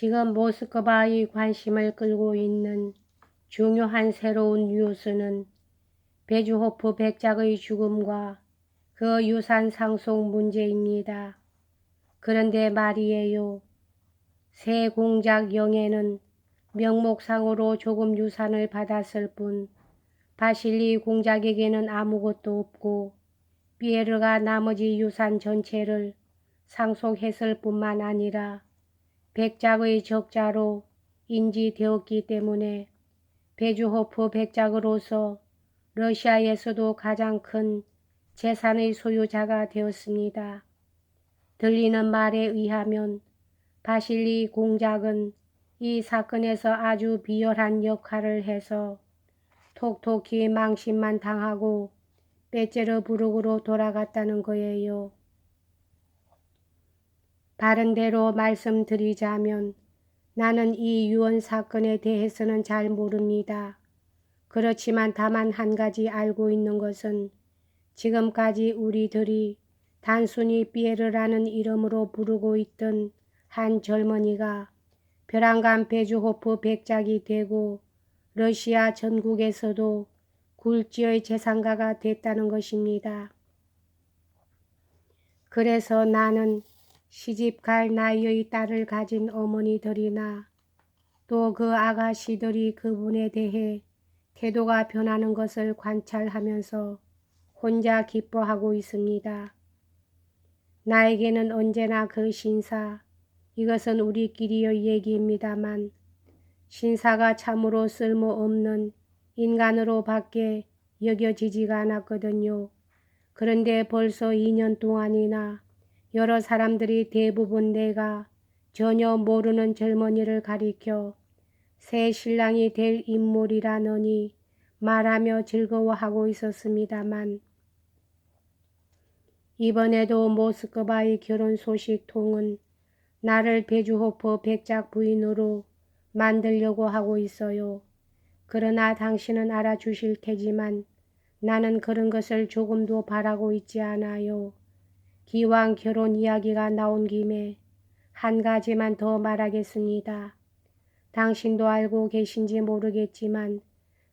지금 모스크바의 관심을 끌고 있는 중요한 새로운 뉴스는 베주호프 백작의 죽음과 그 유산 상속 문제입니다. 그런데 말이에요. 새 공작 영예는 명목상으로 조금 유산을 받았을 뿐 바실리 공작에게는 아무것도 없고 피에르가 나머지 유산 전체를 상속했을 뿐만 아니라 백작의 적자로 인지되었기 때문에 베주호프 백작으로서 러시아에서도 가장 큰 재산의 소유자가 되었습니다. 들리는 말에 의하면 바실리 공작은 이 사건에서 아주 비열한 역할을 해서 톡톡히 망신만 당하고 베제르부르크로 돌아갔다는 거예요. 바른대로 말씀드리자면 나는 이 유언 사건에 대해서는 잘 모릅니다. 그렇지만 다만 한 가지 알고 있는 것은 지금까지 우리들이 단순히 피에르라는 이름으로 부르고 있던 한 젊은이가 벼랑간 베주호프 백작이 되고 러시아 전국에서도 굴지의 재산가가 됐다는 것입니다. 그래서 나는 시집갈 나이의 딸을 가진 어머니들이나 또 그 아가씨들이 그분에 대해 태도가 변하는 것을 관찰하면서 혼자 기뻐하고 있습니다. 나에게는 언제나 그 신사, 이것은 우리끼리의 얘기입니다만 신사가 참으로 쓸모없는 인간으로 밖에 여겨지지가 않았거든요. 그런데 벌써 2년 동안이나 여러 사람들이 대부분 내가 전혀 모르는 젊은이를 가리켜 새 신랑이 될 인물이라느니 말하며 즐거워하고 있었습니다만 이번에도 모스크바의 결혼 소식통은 나를 베주호프 백작 부인으로 만들려고 하고 있어요. 그러나 당신은 알아주실 테지만 나는 그런 것을 조금도 바라고 있지 않아요. 기왕 결혼 이야기가 나온 김에 한 가지만 더 말하겠습니다. 당신도 알고 계신지 모르겠지만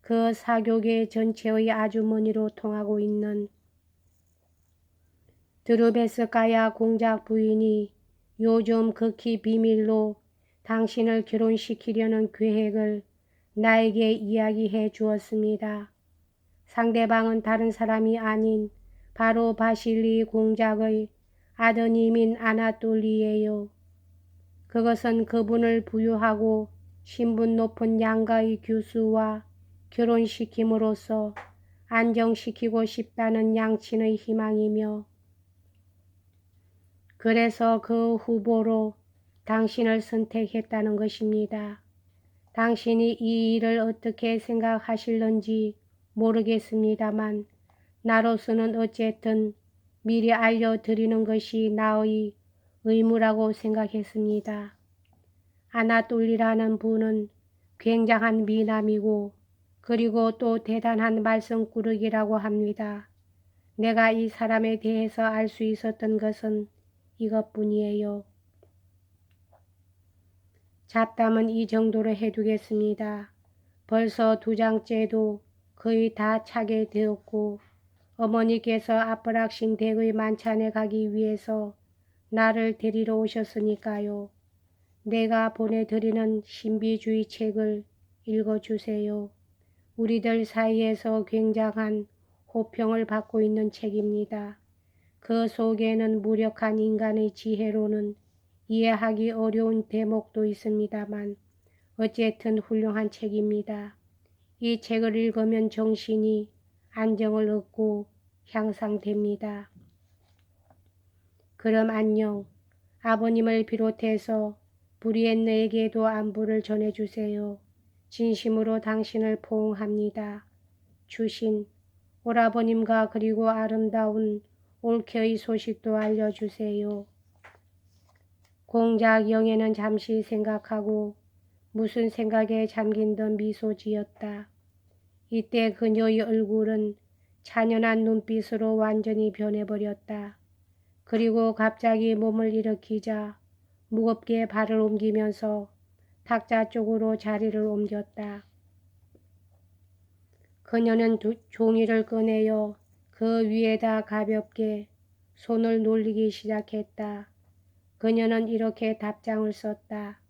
그 사교계 전체의 아주머니로 통하고 있는 드루베스카야 공작 부인이 요즘 극히 비밀로 당신을 결혼시키려는 계획을 나에게 이야기해 주었습니다. 상대방은 다른 사람이 아닌 바로 바실리 공작의 아드님인 아나톨리예요. 그것은 그분을 부유하고 신분 높은 양가의 교수와 결혼시킴으로써 안정시키고 싶다는 양친의 희망이며 그래서 그 후보로 당신을 선택했다는 것입니다. 당신이 이 일을 어떻게 생각하실런지 모르겠습니다만 나로서는 어쨌든 미리 알려드리는 것이 나의 의무라고 생각했습니다. 아나톨리라는 분은 굉장한 미남이고 그리고 또 대단한 말썽꾸러기라고 합니다. 내가 이 사람에 대해서 알 수 있었던 것은 이것뿐이에요. 잡담은 이 정도로 해두겠습니다. 벌써 2장째도 거의 다 차게 되었고 어머니께서 아프락신 댁의 만찬에 가기 위해서 나를 데리러 오셨으니까요. 내가 보내드리는 신비주의 책을 읽어주세요. 우리들 사이에서 굉장한 호평을 받고 있는 책입니다. 그 속에는 무력한 인간의 지혜로는 이해하기 어려운 대목도 있습니다만 어쨌든 훌륭한 책입니다. 이 책을 읽으면 정신이 안정을 얻고 향상됩니다. 그럼 안녕. 아버님을 비롯해서 브리엔네에게도 안부를 전해주세요. 진심으로 당신을 포옹합니다. 주신 오라버님과 그리고 아름다운 올케의 소식도 알려주세요. 공작 영예는 잠시 생각하고 무슨 생각에 잠긴 듯 미소 지었다. 이때 그녀의 얼굴은 찬연한 눈빛으로 완전히 변해버렸다. 그리고 갑자기 몸을 일으키자 무겁게 발을 옮기면서 탁자 쪽으로 자리를 옮겼다. 그녀는 종이를 꺼내어 그 위에다 가볍게 손을 놀리기 시작했다. 그녀는 이렇게 답장을 썼다.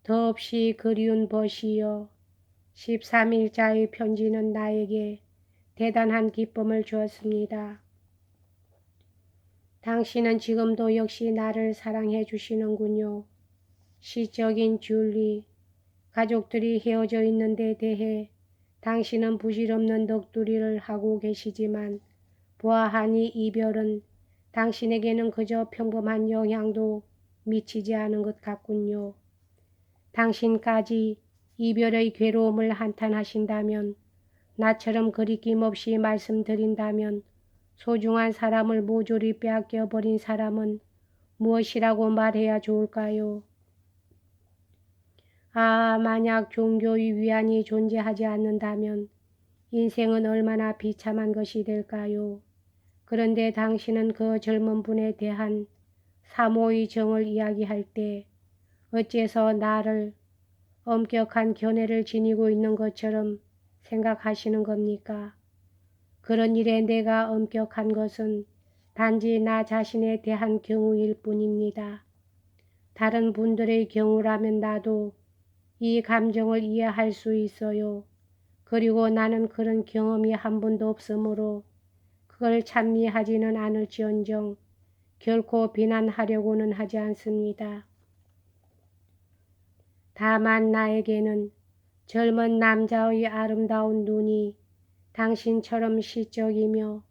더없이 그리운 벗이여, 13일자의 편지는 나에게 대단한 기쁨을 주었습니다. 당신은 지금도 역시 나를 사랑해 주시는군요. 시적인 줄리, 가족들이 헤어져 있는 데 대해 당신은 부질없는 넋두리를 하고 계시지만 보아하니 이별은 당신에게는 그저 평범한 영향도 미치지 않은 것 같군요. 당신까지 이별의 괴로움을 한탄하신다면, 나처럼 거리낌 없이 말씀드린다면 소중한 사람을 모조리 빼앗겨 버린 사람은 무엇이라고 말해야 좋을까요? 만약 종교의 위안이 존재하지 않는다면 인생은 얼마나 비참한 것이 될까요? 그런데 당신은 그 젊은 분에 대한 사모의 정을 이야기할 때 어째서 나를 엄격한 견해를 지니고 있는 것처럼 생각하시는 겁니까? 그런 일에 내가 엄격한 것은 단지 나 자신에 대한 경우일 뿐입니다. 다른 분들의 경우라면 나도 이 감정을 이해할 수 있어요. 그리고 나는 그런 경험이 한 번도 없으므로 그걸 찬미하지는 않을지언정 결코 비난하려고는 하지 않습니다. 다만 나에게는 젊은 남자의 아름다운 눈이 당신처럼 시적이며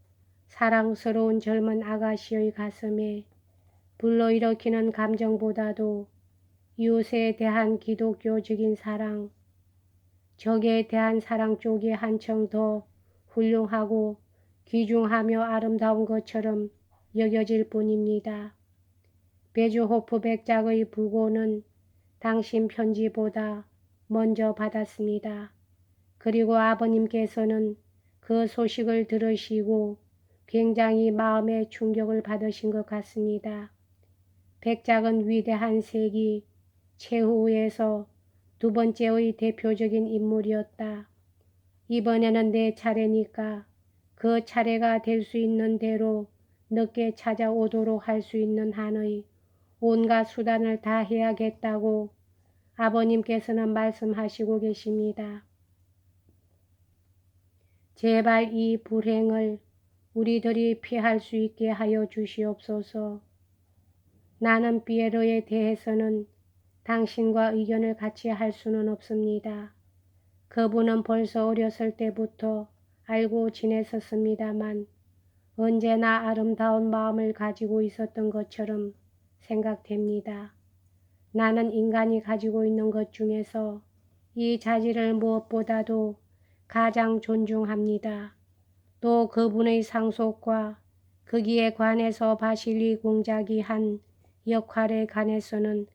사랑스러운 젊은 아가씨의 가슴에 불러일으키는 감정보다도 이웃에 대한 기독교적인 사랑, 적에 대한 사랑 쪽이 한층 더 훌륭하고 귀중하며 아름다운 것처럼 여겨질 뿐입니다. 베주호프 백작의 부고는 당신 편지보다 먼저 받았습니다. 그리고 아버님께서는 그 소식을 들으시고 굉장히 마음에 충격을 받으신 것 같습니다. 백작은 위대한 세기 최후에서 두 번째의 대표적인 인물이었다. 이번에는 내 차례니까 그 차례가 될 수 있는 대로 늦게 찾아오도록 할 수 있는 한의 온갖 수단을 다 해야겠다고 아버님께서는 말씀하시고 계십니다. 제발 이 불행을 우리들이 피할 수 있게 하여 주시옵소서. 나는 피에로에 대해서는 당신과 의견을 같이 할 수는 없습니다. 그분은 벌써 어렸을 때부터 알고 지냈었습니다만 언제나 아름다운 마음을 가지고 있었던 것처럼 생각됩니다. 나는 인간이 가지고 있는 것 중에서 이 자질을 무엇보다도 가장 존중합니다. 또 그분의 상속과 거기에 관해서 바실리 공작이 한 역할에 관해서는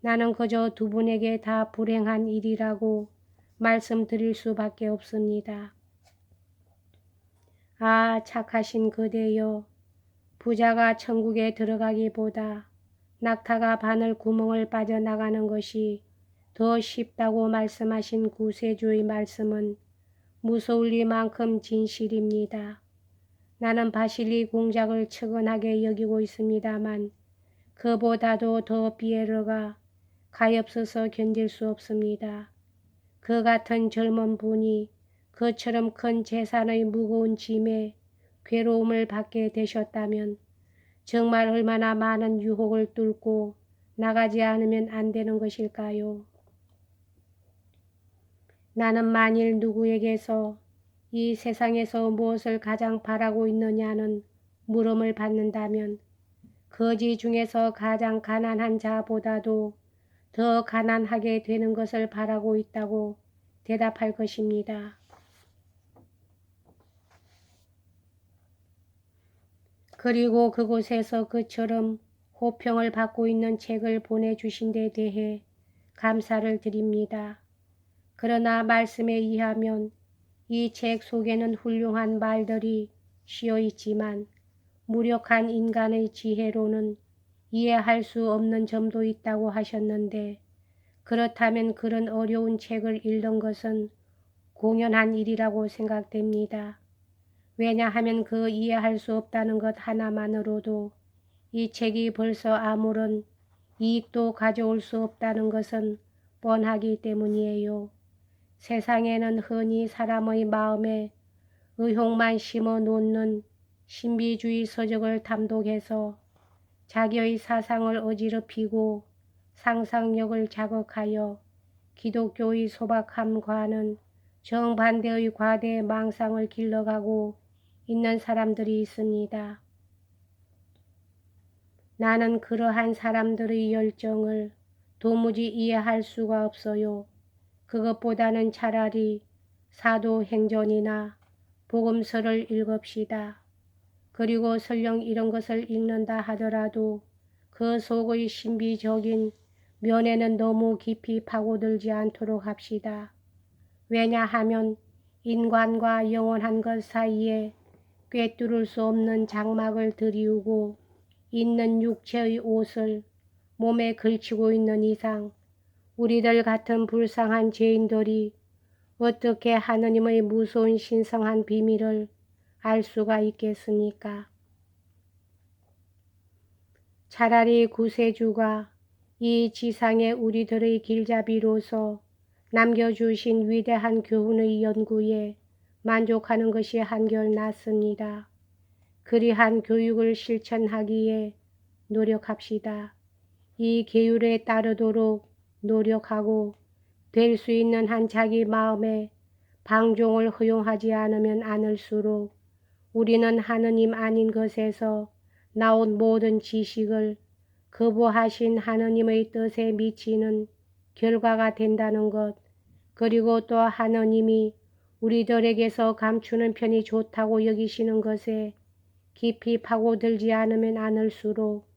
나는 그저 두 분에게 다 불행한 일이라고 말씀드릴 수밖에 없습니다. 착하신 그대여, 부자가 천국에 들어가기보다 낙타가 바늘 구멍을 빠져나가는 것이 더 쉽다고 말씀하신 구세주의 말씀은 무서울 리만큼 진실입니다. 나는 바실리 공작을 측은하게 여기고 있습니다만 그보다도 더 피에로가 가엾어서 견딜 수 없습니다. 그 같은 젊은 분이 그처럼 큰 재산의 무거운 짐에 괴로움을 받게 되셨다면 정말 얼마나 많은 유혹을 뚫고 나가지 않으면 안 되는 것일까요? 나는 만일 누구에게서 이 세상에서 무엇을 가장 바라고 있느냐는 물음을 받는다면 거지 중에서 가장 가난한 자보다도 더 가난하게 되는 것을 바라고 있다고 대답할 것입니다. 그리고 그곳에서 그처럼 호평을 받고 있는 책을 보내주신 데 대해 감사를 드립니다. 그러나 말씀에 의하면 이 책 속에는 훌륭한 말들이 씌어 있지만 무력한 인간의 지혜로는 이해할 수 없는 점도 있다고 하셨는데 그렇다면 그런 어려운 책을 읽는 것은 공연한 일이라고 생각됩니다. 왜냐하면 그 이해할 수 없다는 것 하나만으로도 이 책이 벌써 아무런 이익도 가져올 수 없다는 것은 뻔하기 때문이에요. 세상에는 흔히 사람의 마음에 의혹만 심어 놓는 신비주의 서적을 담독해서 자기의 사상을 어지럽히고 상상력을 자극하여 기독교의 소박함과는 정반대의 과대 망상을 길러가고 있는 사람들이 있습니다. 나는 그러한 사람들의 열정을 도무지 이해할 수가 없어요. 그것보다는 차라리 사도행전이나 복음서를 읽읍시다. 그리고 설령 이런 것을 읽는다 하더라도 그 속의 신비적인 면에는 너무 깊이 파고들지 않도록 합시다. 왜냐하면 인간과 영원한 것 사이에 꿰뚫을 수 없는 장막을 들이우고 있는 육체의 옷을 몸에 걸치고 있는 이상 우리들 같은 불쌍한 죄인들이 어떻게 하느님의 무서운 신성한 비밀을 알 수가 있겠습니까? 차라리 구세주가 이 지상에 우리들의 길잡이로서 남겨주신 위대한 교훈의 연구에 만족하는 것이 한결 낫습니다. 그리한 교육을 실천하기에 노력합시다. 이 계율에 따르도록 노력하고 될 수 있는 한 자기 마음에 방종을 허용하지 않으면 않을수록 우리는 하느님 아닌 것에서 나온 모든 지식을 거부하신 하느님의 뜻에 미치는 결과가 된다는 것, 그리고 또 하느님이 우리들에게서 감추는 편이 좋다고 여기시는 것에 깊이 파고들지 않으면 않을수록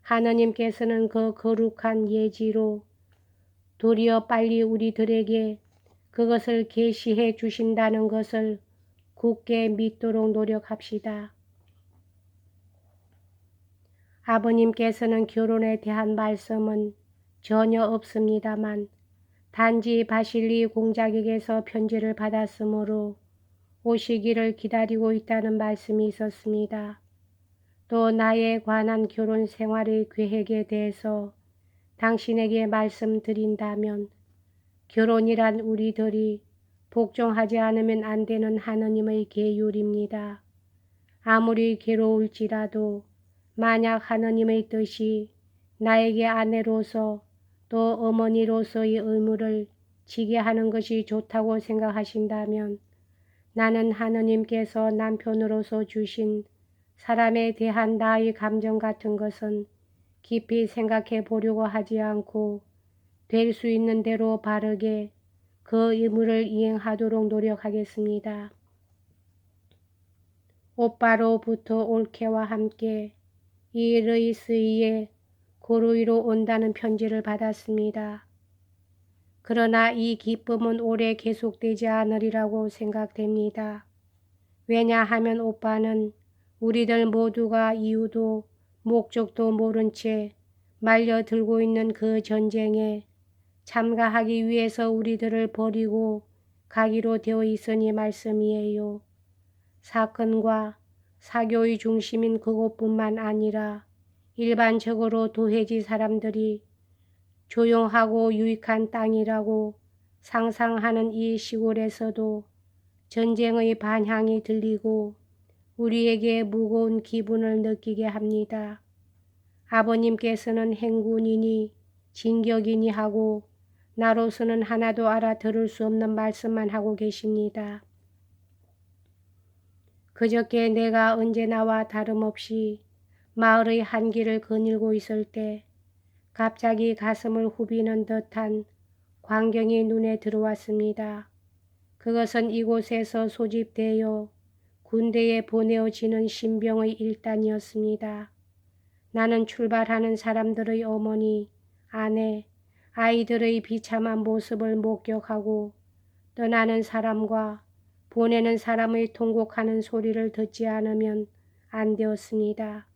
하느님께서는 그 거룩한 예지로 도리어 빨리 우리들에게 그것을 계시해 주신다는 것을 굳게 믿도록 노력합시다. 아버님께서는 결혼에 대한 말씀은 전혀 없습니다만 단지 바실리 공작에게서 편지를 받았으므로 오시기를 기다리고 있다는 말씀이 있었습니다. 또 나에 관한 결혼 생활의 계획에 대해서 당신에게 말씀드린다면 결혼이란 우리들이 복종하지 않으면 안 되는 하느님의 계율입니다. 아무리 괴로울지라도 만약 하느님의 뜻이 나에게 아내로서 또 어머니로서의 의무를 지게 하는 것이 좋다고 생각하신다면 나는 하느님께서 남편으로서 주신 사람에 대한 나의 감정 같은 것은 깊이 생각해 보려고 하지 않고 될 수 있는 대로 바르게 그 의무를 이행하도록 노력하겠습니다. 오빠로부터 올케와 함께 이 르이스의 고루이로 온다는 편지를 받았습니다. 그러나 이 기쁨은 오래 계속되지 않으리라고 생각됩니다. 왜냐하면 오빠는 우리들 모두가 이유도 목적도 모른 채 말려들고 있는 그 전쟁에 참가하기 위해서 우리들을 버리고 가기로 되어 있으니 말씀이에요. 사건과 사교의 중심인 그곳뿐만 아니라 일반적으로 도해지 사람들이 조용하고 유익한 땅이라고 상상하는 이 시골에서도 전쟁의 반향이 들리고 우리에게 무거운 기분을 느끼게 합니다. 아버님께서는 행군이니 진격이니 하고 나로서는 하나도 알아들을 수 없는 말씀만 하고 계십니다. 그저께 내가 언제나와 다름없이 마을의 한 길을 거닐고 있을 때 갑자기 가슴을 후비는 듯한 광경이 눈에 들어왔습니다. 그것은 이곳에서 소집되어 군대에 보내어지는 신병의 일단이었습니다. 나는 출발하는 사람들의 어머니, 아내, 아이들의 비참한 모습을 목격하고 떠나는 사람과 보내는 사람의 통곡하는 소리를 듣지 않으면 안 되었습니다.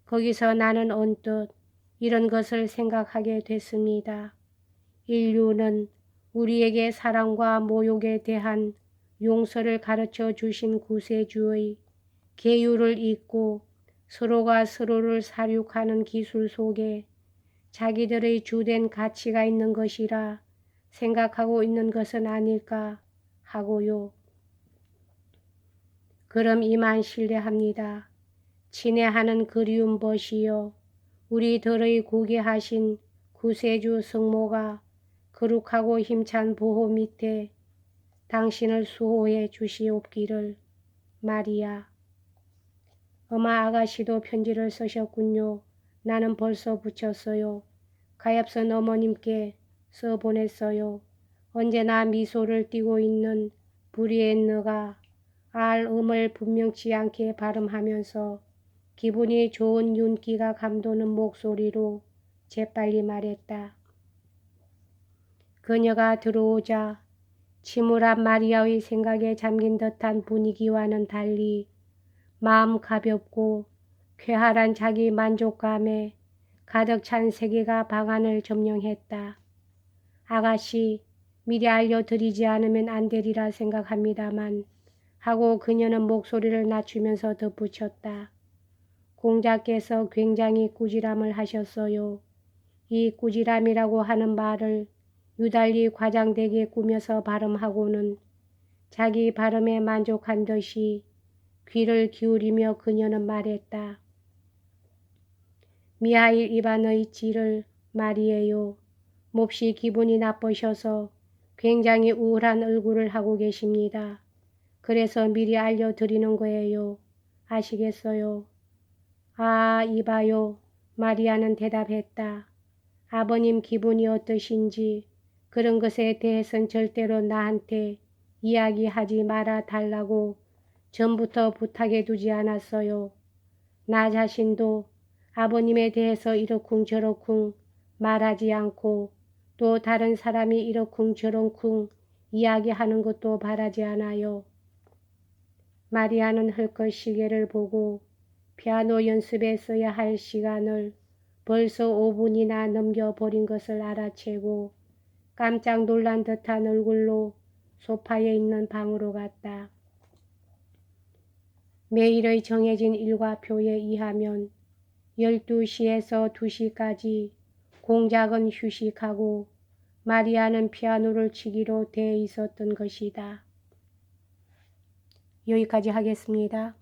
거기서 나는 언뜻 이런 것을 생각하게 됐습니다. 인류는 우리에게 사랑과 모욕에 대한 용서를 가르쳐 주신 구세주의 계율을 잊고 서로가 서로를 살육하는 기술 속에 자기들의 주된 가치가 있는 것이라 생각하고 있는 것은 아닐까 하고요. 그럼 이만 실례합니다. 친애하는 그리운 벗이여, 우리들의 구계하신 구세주 성모가 거룩하고 힘찬 보호 밑에 당신을 수호해 주시옵기를. 마리아. 엄마 아가씨도 편지를 쓰셨군요. 나는 벌써 붙였어요. 가엾은 어머님께 써보냈어요. 언제나 미소를 띠고 있는 브리엔느가 알음을 분명치 않게 발음하면서 기분이 좋은 윤기가 감도는 목소리로 재빨리 말했다. 그녀가 들어오자 침울한 마리아의 생각에 잠긴 듯한 분위기와는 달리 마음 가볍고 쾌활한 자기 만족감에 가득 찬 세계가 방안을 점령했다. 아가씨, 미리 알려드리지 않으면 안 되리라 생각합니다만 하고 그녀는 목소리를 낮추면서 덧붙였다. 공자께서 굉장히 꾸지람을 하셨어요. 이 꾸지람이라고 하는 말을 유달리 과장되게 꾸며서 발음하고는 자기 발음에 만족한 듯이 귀를 기울이며 그녀는 말했다. 미하일 이바너이치를 말이에요. 몹시 기분이 나쁘셔서 굉장히 우울한 얼굴을 하고 계십니다. 그래서 미리 알려드리는 거예요. 아시겠어요? 아, 이봐요. 마리아는 대답했다. 아버님 기분이 어떠신지 그런 것에 대해선 절대로 나한테 이야기하지 말아 달라고 전부터 부탁해 두지 않았어요. 나 자신도 아버님에 대해서 이러쿵저러쿵 말하지 않고 또 다른 사람이 이러쿵저러쿵 이야기하는 것도 바라지 않아요. 마리아는 헐것 시계를 보고 피아노 연습에 써야 할 시간을 벌써 5분이나 넘겨버린 것을 알아채고 깜짝 놀란 듯한 얼굴로 소파에 있는 방으로 갔다. 매일의 정해진 일과표에 의하면 12시에서 2시까지 공작은 휴식하고 마리아는 피아노를 치기로 돼 있었던 것이다. 여기까지 하겠습니다.